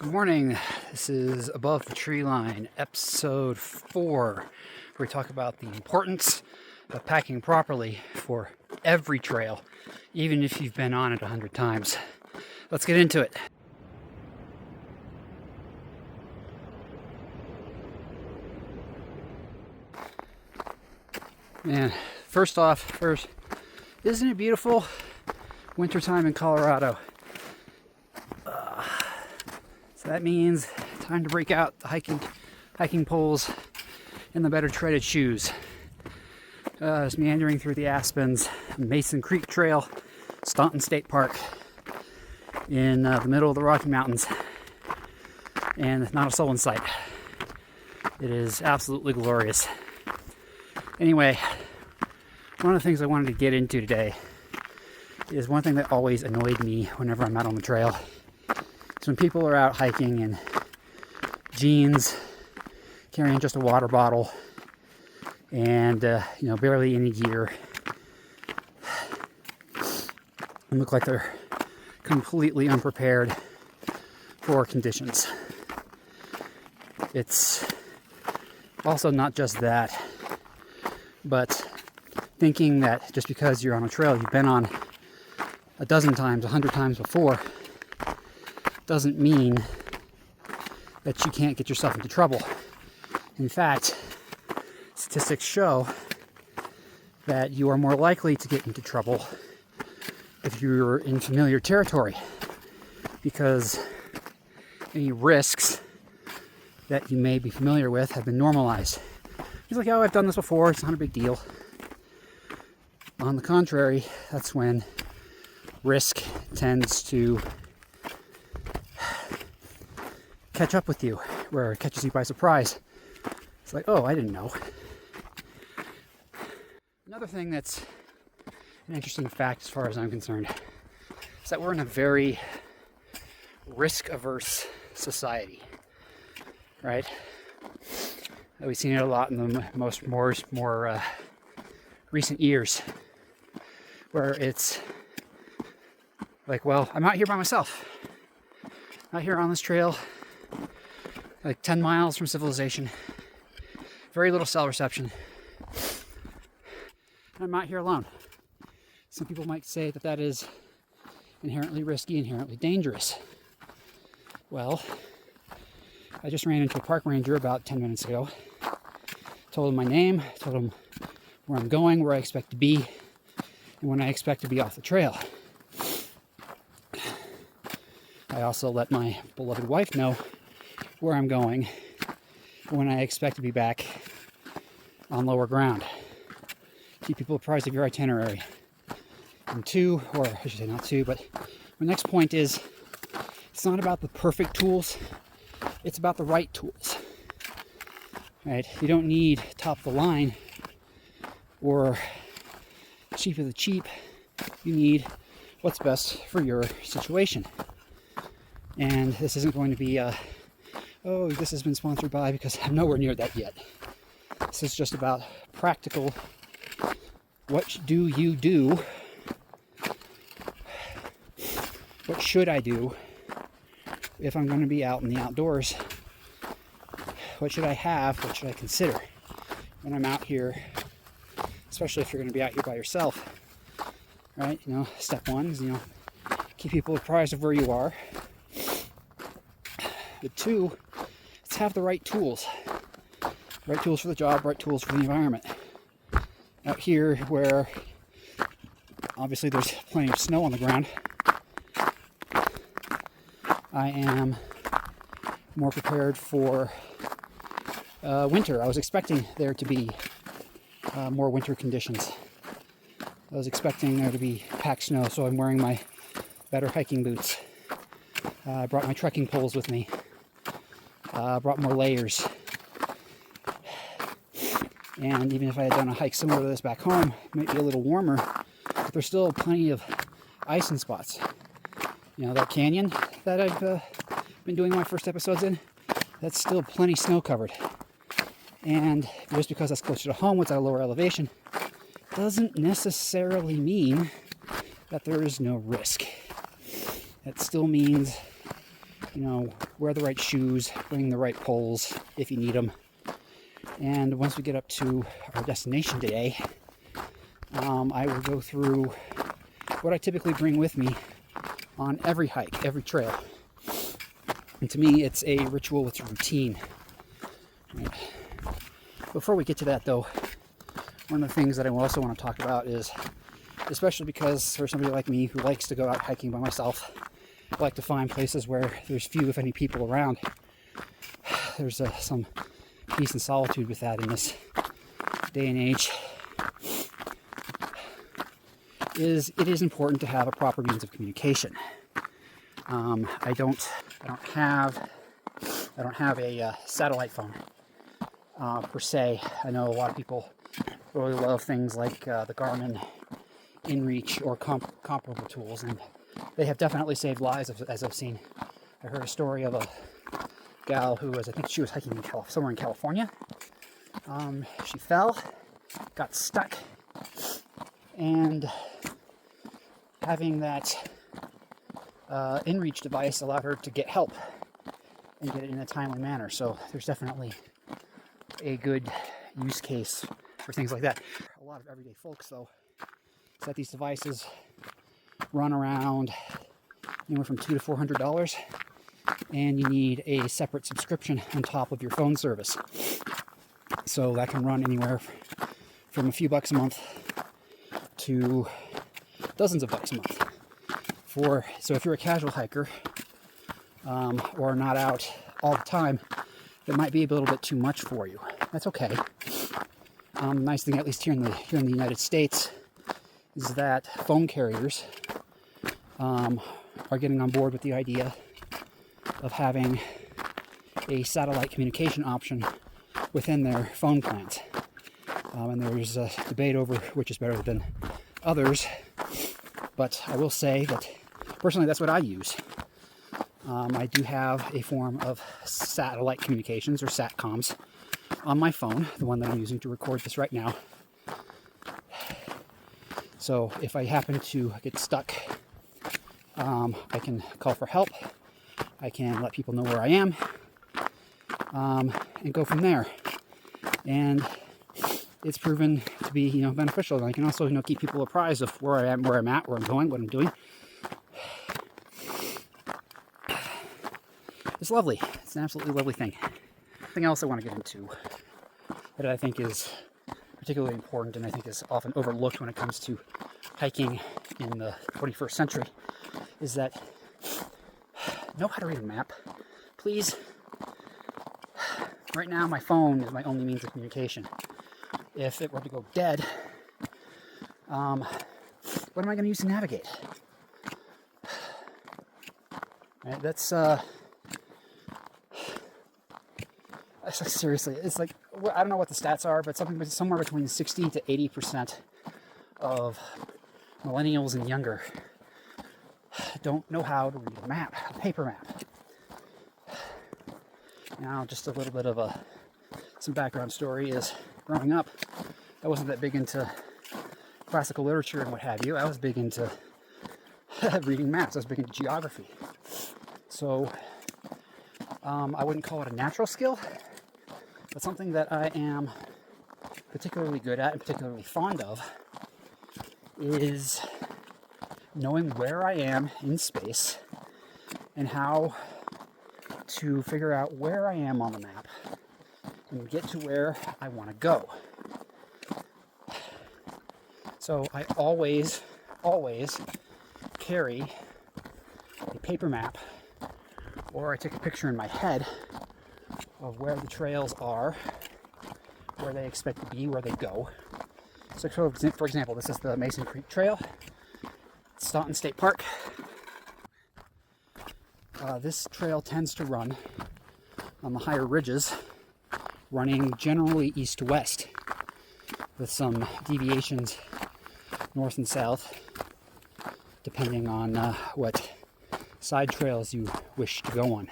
Good morning. This is Above the Tree Line, episode 4, where we talk about the importance of packing properly for every trail, even if you've been on it 100 times. Let's get into it. Man, first, isn't it beautiful? Wintertime in Colorado. So that means time to break out the hiking poles and the better treaded shoes. Just meandering through the Aspens, Mason Creek Trail, Staunton State Park, in the middle of the Rocky Mountains, and not a soul in sight. It is absolutely glorious. Anyway, one of the things I wanted to get into today is one thing that always annoyed me whenever I'm out on the trail. So when people are out hiking in jeans, carrying just a water bottle, and barely any gear, and look like they're completely unprepared for conditions. It's also not just that, but thinking that just because you're on a trail you've been on a dozen times, 100 times before, doesn't mean that you can't get yourself into trouble. In fact, statistics show that you are more likely to get into trouble if you're in familiar territory, because any risks that you may be familiar with have been normalized. It's like, oh, I've done this before, it's not a big deal. On the contrary, that's when risk tends to catch up with you, where it catches you by surprise. It's like, oh, I didn't know. Another thing that's an interesting fact as far as I'm concerned is that we're in a very risk-averse society, right? We've seen it a lot in the more recent years, where it's like, well, I'm out here by myself, out here on this trail, like 10 miles from civilization, very little cell reception. I'm out here alone. Some people might say that that is inherently risky, inherently dangerous. Well, I just ran into a park ranger about 10 minutes ago. Told him my name, told him where I'm going, where I expect to be, and when I expect to be off the trail. I also let my beloved wife know where I'm going, when I expect to be back on lower ground. Keep people apprised of your itinerary. And two, or I should say not two, but my next point is, it's not about the perfect tools, it's about the right tools. Right? You don't need top of the line or cheap of the cheap. You need what's best for your situation. And this isn't going to be oh, this has been sponsored by, because I'm nowhere near that yet. This is just about practical. What do you do? What should I do if I'm going to be out in the outdoors? What should I have? What should I consider when I'm out here? Especially if you're going to be out here by yourself, right? Step one is, keep people apprised of where you are. But two, let's have the right tools. Right tools for the job, right tools for the environment. Out here where obviously there's plenty of snow on the ground, I am more prepared for winter. I was expecting there to be more winter conditions. I was expecting there to be packed snow, so I'm wearing my better hiking boots. I brought my trekking poles with me. Brought more layers. And even if I had done a hike similar to this back home, it might be a little warmer, but there's still plenty of ice in spots. That canyon that I've been doing my first episodes in, that's still plenty snow covered. And just because that's closer to home, it's at a lower elevation, doesn't necessarily mean that there is no risk. That still means wear the right shoes, bring the right poles if you need them. And once we get up to our destination today, I will go through what I typically bring with me on every hike, every trail. And to me, it's a ritual, it's a routine. Right. Before we get to that, though, one of the things that I also want to talk about is, especially because for somebody like me who likes to go out hiking by myself, I like to find places where there's few, if any, people around. There's some peace and solitude with that in this day and age. It is important to have a proper means of communication. I don't have a satellite phone per se. I know a lot of people really love things like the Garmin InReach or comparable tools, and they have definitely saved lives, as I've seen. I heard a story of a gal who I think she was hiking somewhere in California. She fell, got stuck, and having that InReach device allowed her to get help and get it in a timely manner. So there's definitely a good use case for things like that. A lot of everyday folks, though, set these devices run around anywhere from $200 to $400, and you need a separate subscription on top of your phone service. So that can run anywhere from a few bucks a month to dozens of bucks a month. So if you're a casual hiker or not out all the time, it might be a little bit too much for you. That's okay. Nice thing, at least here in the United States, is that phone carriers are getting on board with the idea of having a satellite communication option within their phone plans. And there's a debate over which is better than others. But I will say that personally, that's what I use. I do have a form of satellite communications, or SATCOMs, on my phone, the one that I'm using to record this right now. So if I happen to get stuck, I can call for help. I can let people know where I am, and go from there. And it's proven to be, beneficial. And I can also, keep people apprised of where I am, where I'm at, where I'm going, what I'm doing. It's lovely. It's an absolutely lovely thing. Something else I want to get into that I think is particularly important and I think is often overlooked when it comes to hiking in the 21st century is that know how to read a map, please. Right now, my phone is my only means of communication. If it were to go dead, what am I going to use to navigate? Right, that's like, seriously, it's like, I don't know what the stats are, but somewhere between 60 to 80% of millennials and younger don't know how to read a map, a paper map. Now, just a little bit of some background story is, growing up, I wasn't that big into classical literature and what have you. I was big into reading maps. I was big into geography. So I wouldn't call it a natural skill, but something that I am particularly good at and particularly fond of is knowing where I am in space and how to figure out where I am on the map and get to where I want to go. So I always carry a paper map, or I take a picture in my head of where the trails are, where they expect to be, where they go. So for example, this is the Mason Creek Trail, Staunton State Park. This trail tends to run on the higher ridges, running generally east to west, with some deviations north and south, depending on what side trails you wish to go on.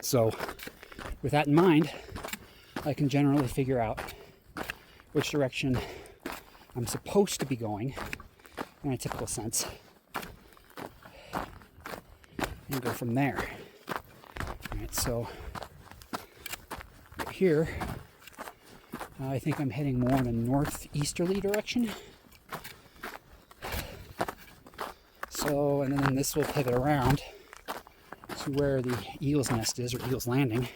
So, with that in mind, I can generally figure out which direction I'm supposed to be going in a typical sense. and go from there. All right, so here, I think I'm heading more in a northeasterly direction. So, and then this will pivot around to where the Eagle's Nest is, or Eagle's Landing,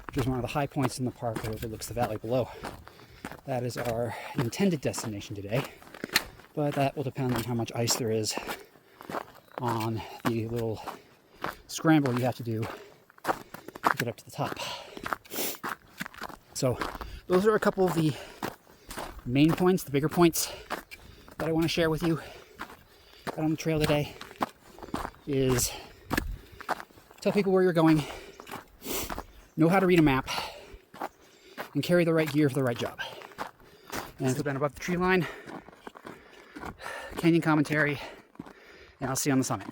which is one of the high points in the park that overlooks the valley below. That is our intended destination today, but that will depend on how much ice there is on the little scramble you have to do to get up to the top. So those are a couple of the main points, the bigger points that I want to share with you out on the trail today. Is tell people where you're going, know how to read a map, and carry the right gear for the right job. And this has been Above the Tree Line, Canyon Commentary, and I'll see you on the summit.